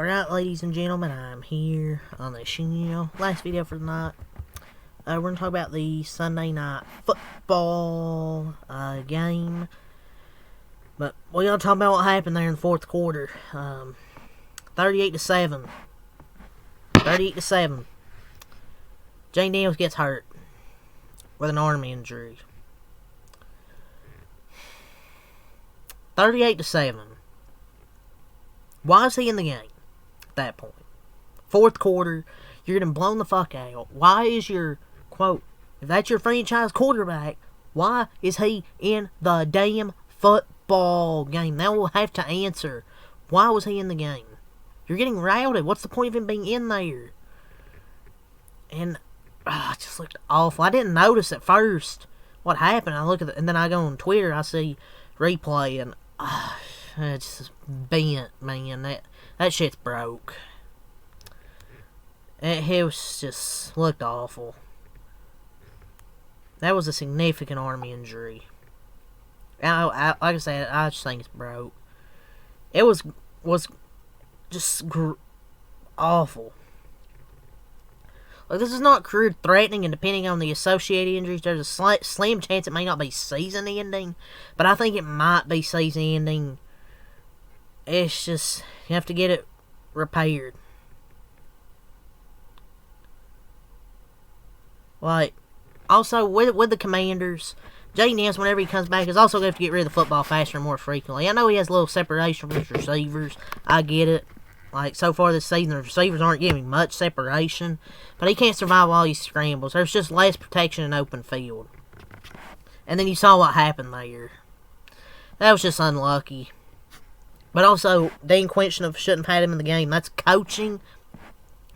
Alright, ladies and gentlemen, I'm here on the channel. Last video for the night. We're going to talk about the Sunday night football game. But we're going to talk about what happened there in the fourth quarter. 38-7. 38-7. Jane Daniels gets hurt with an arm injury. 38-7. Why is he in the game at that point? Fourth quarter, you're getting blown the fuck out. Why is your, quote, if that's your franchise quarterback, why is he in the damn football game? Now we'll have to answer. Why was he in the game? You're getting routed. What's the point of him being in there? And it just looked awful. I didn't notice at first what happened. I look at it, and then I go on Twitter. I see replay, and it's just bent, man. That shit's broke. It was just looked awful. That was a significant arm injury. Like I said, I just think it's broke. It was just awful. Like, this is not career-threatening, and depending on the associated injuries, there's a slim chance it may not be season-ending, but I think it might be season-ending. It's just, you have to get it repaired. Like, also, with the Commanders, Jay Nance, whenever he comes back, is also going to have to get rid of the football faster and more frequently. I know he has a little separation from his receivers. I get it. Like, so far this season, the receivers aren't giving much separation. But he can't survive all these scrambles. There's just less protection in open field. And then you saw what happened there. That was just unlucky. But also, Dan Quinn shouldn't have had him in the game. That's coaching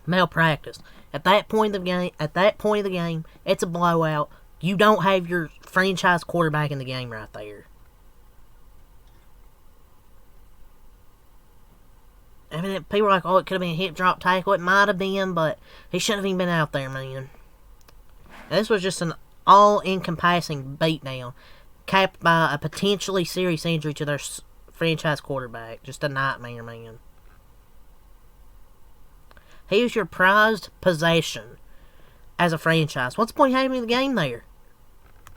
malpractice. At that point of the game, it's a blowout. You don't have your franchise quarterback in the game right there. I mean, people are like, oh, it could have been a hip drop tackle. It might have been, but he shouldn't have even been out there, man. Now, this was just an all-encompassing beatdown, capped by a potentially serious injury to their franchise quarterback. Just a nightmare, man. He was your prized possession as a franchise. What's the point of having him in the game there?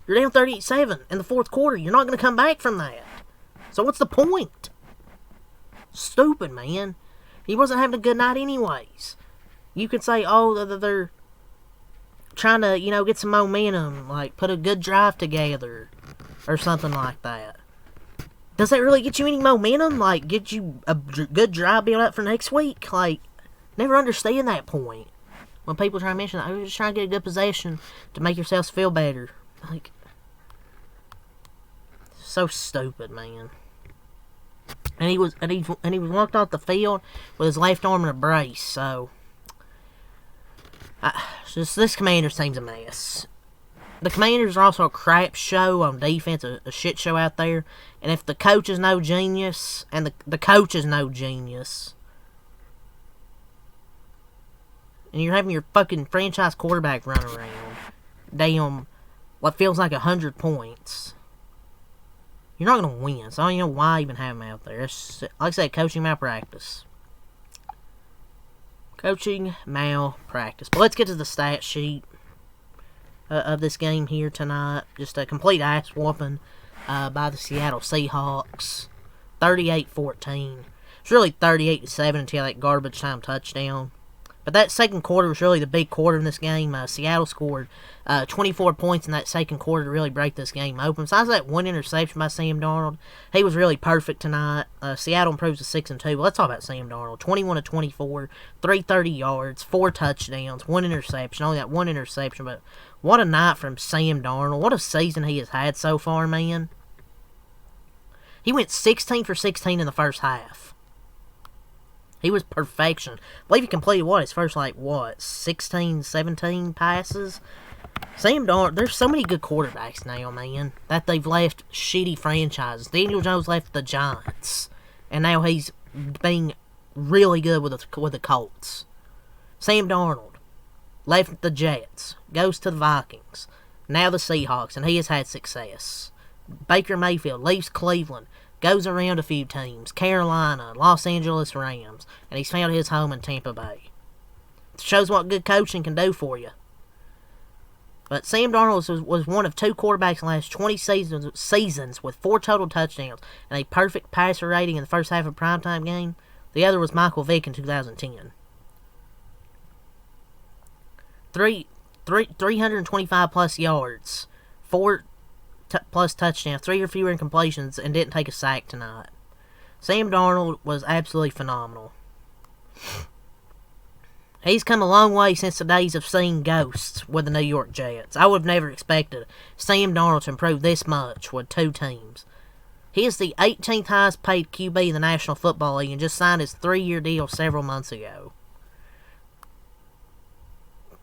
You're down 38-7 in the fourth quarter. You're not going to come back from that. So what's the point? Stupid, man. He wasn't having a good night anyways. You could say, oh, they're trying to, get some momentum, like put a good drive together or something like that. Does that really get you any momentum? Like, get you a good drive built up for next week? Like, never understand that point. When people try to mention that, you're just trying to get a good possession to make yourselves feel better. Like, so stupid, man. And he was walked off the field with his left arm in a brace. So, this Commanders team's a mess. The Commanders are also a crap show on defense, a shit show out there. And if the coach is no genius, and the coach is no genius, and you're having your fucking franchise quarterback run around, damn, what feels like 100 points. You're not going to win, so I don't even know why even have him out there. It's, like I said, coaching malpractice. Coaching malpractice. But let's get to the stat sheet of this game here tonight. Just a complete ass whooping by the Seattle Seahawks. 38-14. It's really 38-7 until that garbage time touchdown. But that second quarter was really the big quarter in this game. Seattle scored 24 points in that second quarter to really break this game open. Besides that one interception by Sam Darnold, he was really perfect tonight. Seattle improves to 6-2. Well, let's talk about Sam Darnold. 21-24, 330 yards, 4 touchdowns, 1 interception. Only got 1 interception, but what a night from Sam Darnold. What a season he has had so far, man. He went 16 for 16 in the first half. He was perfection. I believe he completed, his first, 16, 17 passes? Sam Darnold, there's so many good quarterbacks now, man, that they've left shitty franchises. Daniel Jones left the Giants, and now he's being really good with the Colts. Sam Darnold left the Jets, goes to the Vikings, now the Seahawks, and he has had success. Baker Mayfield leaves Cleveland, Goes around a few teams. Carolina, Los Angeles Rams. And he's found his home in Tampa Bay. Shows what good coaching can do for you. But Sam Darnold was one of 2 quarterbacks in the last 20 seasons with 4 total touchdowns and a perfect passer rating in the first half of a primetime game. The other was Michael Vick in 2010. 325 plus yards, 4 plus touchdowns, 3 or fewer incompletions, and didn't take a sack tonight. Sam Darnold was absolutely phenomenal. He's come a long way since the days of seeing ghosts with the New York Jets. I would have never expected Sam Darnold to improve this much with 2 teams. He is the 18th highest paid QB in the National Football League and just signed his 3-year deal several months ago.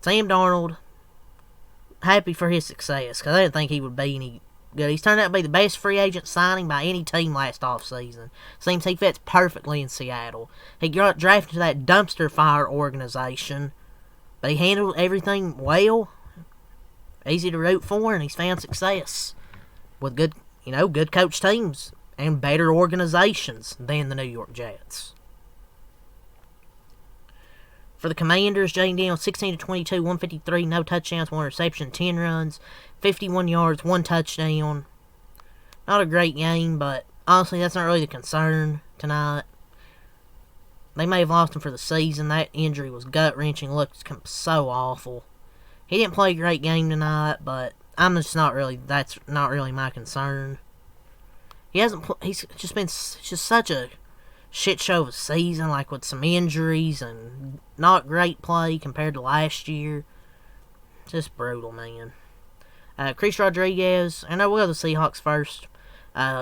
Sam Darnold, happy for his success, because I didn't think he would be any good. He's turned out to be the best free agent signing by any team last offseason. Seems he fits perfectly in Seattle. He got drafted to that dumpster fire organization, but he handled everything well. Easy to root for, and he's found success with good coach teams and better organizations than the New York Jets. For the Commanders, Jaden Daniels, 16 to 22, 153, no touchdowns, 1 reception, 10 runs, 51 yards, 1 touchdown. Not a great game, but honestly, that's not really the concern tonight. They may have lost him for the season. That injury was gut-wrenching, looked so awful. He didn't play a great game tonight, but that's not really my concern. He's just such a shit show of a season, like with some injuries and not great play compared to last year. Just brutal, man. Chris Rodriguez, and I will go the Seahawks first.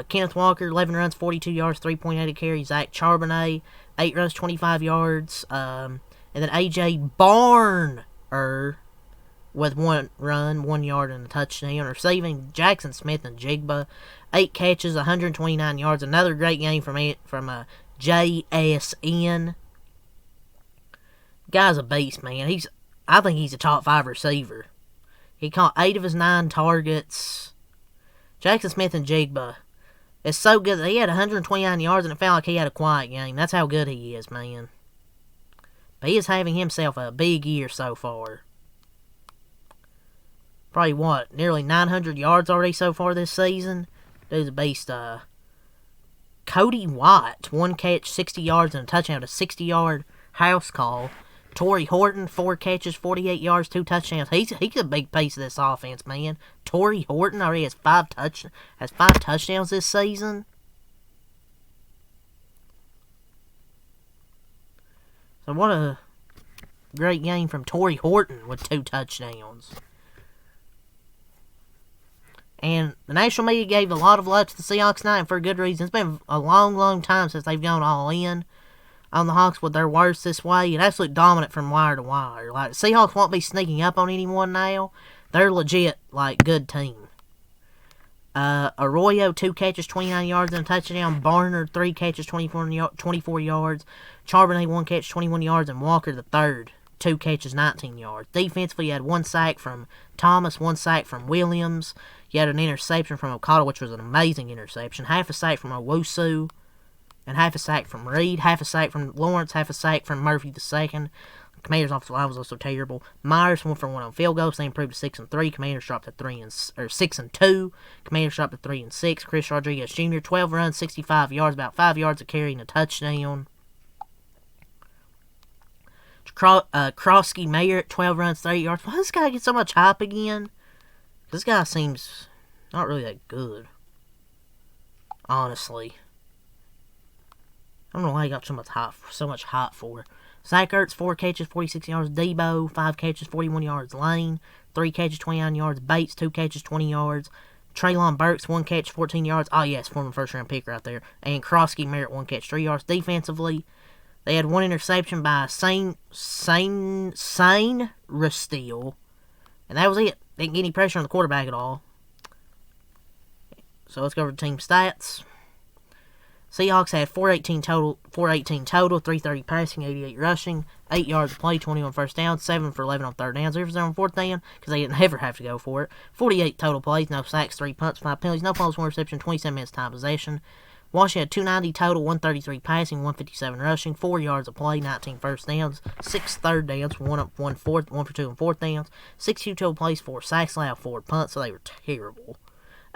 Kenneth Walker, 11 runs, 42 yards, 3.8 carry. Zach Charbonnet, 8 runs, 25 yards. And then A.J. Barner with 1 run, 1 yard, and a touchdown. Receiving, Jackson Smith and Jigba, 8 catches, 129 yards. Another great game from JSN. Guy's a beast, man. I think he's a top 5 receiver. He caught 8 of his 9 targets. Jackson Smith and Jigba. It's so good that he had 129 yards and it felt like he had a quiet game. That's how good he is, man. But he is having himself a big year so far. Probably nearly 900 yards already so far this season. Dude's a beast. Cody White, 1 catch, 60 yards, and a touchdown, a 60-yard house call. Torrey Horton, 4 catches, 48 yards, 2 touchdowns. He's a big piece of this offense, man. Torrey Horton already has 5 touchdowns this season. So what a great game from Torrey Horton with 2 touchdowns. And the national media gave a lot of love to the Seahawks tonight, and for a good reason. It's been a long, long time since they've gone all in on the Hawks with their worst this way, and absolutely dominant from wire to wire. Like, the Seahawks won't be sneaking up on anyone now. They're legit, good team. Arroyo, 2 catches, 29 yards, and a touchdown. Barner, 3 catches, 24 yards. Charbonnet, 1 catch, 21 yards, and Walker, the third, 2 catches, 19 yards. Defensively, you had 1 sack from Thomas, 1 sack from Williams. You had an interception from Okada, which was an amazing interception. Half a sack from Owusu, and half a sack from Reed. Half a sack from Lawrence, half a sack from Murphy II. Commanders' offensive line was also terrible. Myers went for 1 on field goals. They improved to 6-3. Commanders dropped to 6-2. Commanders dropped to 3-6. Chris Rodriguez Jr. 12 runs, 65 yards, about 5 yards of carry and a touchdown. Krosky Mayer, 12 runs, 30 yards. Why does this guy get so much hype again? This guy seems not really that good. Honestly. I don't know why he got so much hype for. Zach Ertz, 4 catches, 46 yards. Debo, 5 catches, 41 yards. Lane, 3 catches, 29 yards. Bates, 2 catches, 20 yards. Treylon Burks, 1 catch, 14 yards. Oh, yes, former first-round pick right there. And Krosky Merritt, 1 catch, 3 yards. Defensively, they had 1 interception by Sane Resteel. And that was it. Didn't get any pressure on the quarterback at all. So let's go over the team stats. Seahawks had 418 total, 330 passing, 88 rushing, 8 yards of play, 21 first downs, 7 for 11 on third downs, 0 for 0 on fourth down, because they didn't ever have to go for it. 48 total plays, no sacks, 3 punts, 5 penalties, no fumbles, 1 reception, 27 minutes time possession. Washington had 290 total, 133 passing, 157 rushing, 4 yards of play, 19 first downs, 6 third downs, 1 for 2 and 4th downs, 62 total plays, 4 sacks, allowed 4 punts, so they were terrible.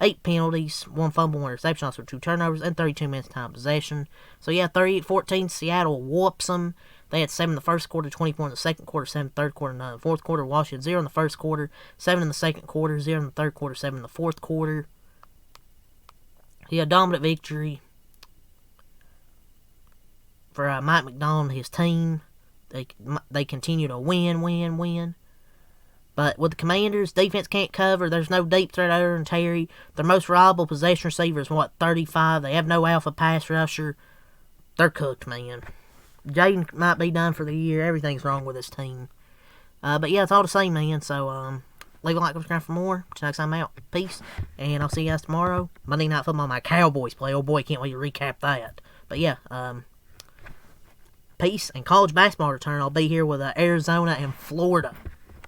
8 penalties, 1 fumble, 1 interception, also 2 turnovers, and 32 minutes time possession. So yeah, 38-14, Seattle whoops them. They had 7 in the first quarter, 24 in the second quarter, 7 in the third quarter, 9 in the fourth quarter. Washington 0 in the first quarter, 7 in the second quarter, 0 in the third quarter, 7 in the fourth quarter. Yeah, dominant victory for Mike McDonald and his team. They continue to win. But with the Commanders, defense can't cover. There's no deep threat other than Terry. Their most reliable possession receiver is, 35? They have no alpha pass rusher. They're cooked, man. Jaden might be done for the year. Everything's wrong with this team. But yeah, it's all the same, man. So, leave a like, subscribe for more. Till next time out. Peace. And I'll see you guys tomorrow. Monday Night Football, my Cowboys play. Oh boy, can't wait to recap that. But yeah, peace. And college basketball return. I'll be here with Arizona and Florida.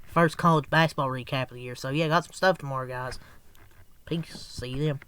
First college basketball recap of the year. So yeah, got some stuff tomorrow, guys. Peace. See you then.